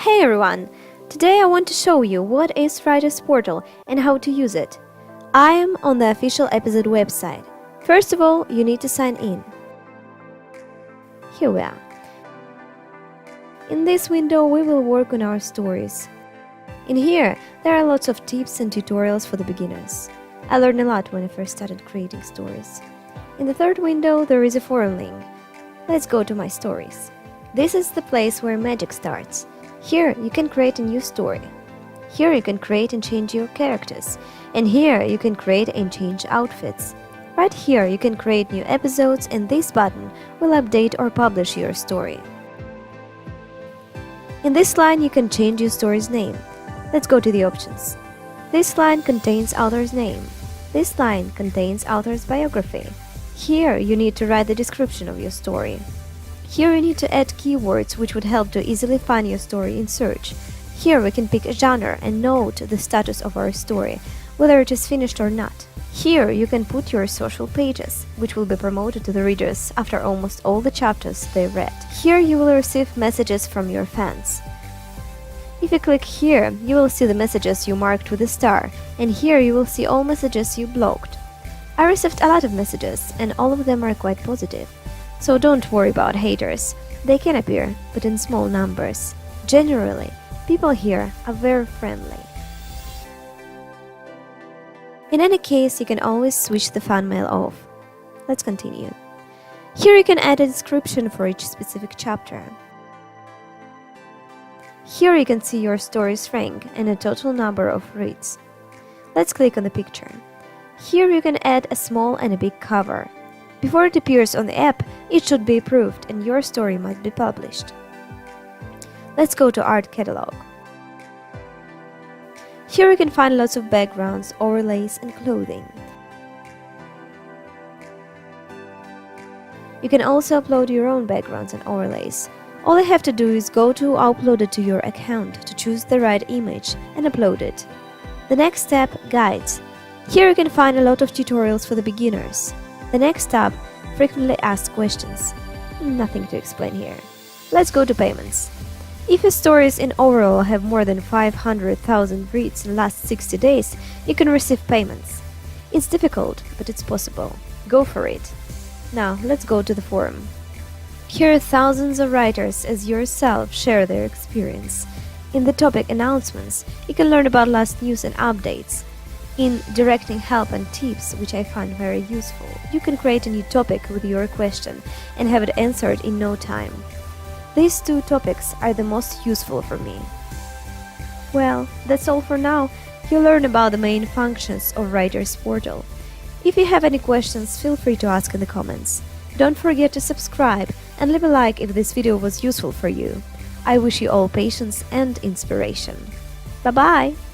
Hey everyone! Today I want to show you what is Writer's Portal and how to use it. I am on the official episode website. First of all, you need to sign in. Here we are. In this window, we will work on our stories. In here, there are lots of tips and tutorials for the beginners. I learned a lot when I first started creating stories. In the third window, there is a forum link. Let's go to my stories. This is the place where magic starts. Here you can create a new story. Here you can create and change your characters. And here you can create and change outfits. Right here you can create new episodes, and this button will update or publish your story. In this line you can change your story's name. Let's go to the options. This line contains author's name. This line contains author's biography. Here you need to write the description of your story. Here you need to add keywords which would help to easily find your story in search. Here we can pick a genre and note the status of our story, whether it is finished or not. Here you can put your social pages, which will be promoted to the readers after almost all the chapters they read. Here you will receive messages from your fans. If you click here, you will see the messages you marked with a star, and here you will see all messages you blocked. I received a lot of messages, and all of them are quite positive. So don't worry about haters. They can appear, but in small numbers. Generally, people here are very friendly. In any case, you can always switch the fan mail off. Let's continue. Here you can add a description for each specific chapter. Here you can see your story's rank and a total number of reads. Let's click on the picture. Here you can add a small and a big cover. Before it appears on the app, it should be approved and your story might be published. Let's go to Art Catalog. Here you can find lots of backgrounds, overlays and clothing. You can also upload your own backgrounds and overlays. All you have to do is go to Upload it to your account to choose the right image and upload it. The next step, Guides. Here you can find a lot of tutorials for the beginners. The next tab, Frequently Asked Questions. Nothing to explain here. Let's go to Payments. If your stories in overall have more than 500,000 reads in the last 60 days, you can receive payments. It's difficult, but it's possible. Go for it. Now, let's go to the forum. Here thousands of writers as yourself share their experience. In the topic announcements, you can learn about last news and updates. In directing help and tips, which I find very useful, you can create a new topic with your question and have it answered in no time. These two topics are the most useful for me. Well, that's all for now. You'll learn about the main functions of Writer's Portal. If you have any questions, feel free to ask in the comments. Don't forget to subscribe and leave a like if this video was useful for you. I wish you all patience and inspiration. Bye-bye!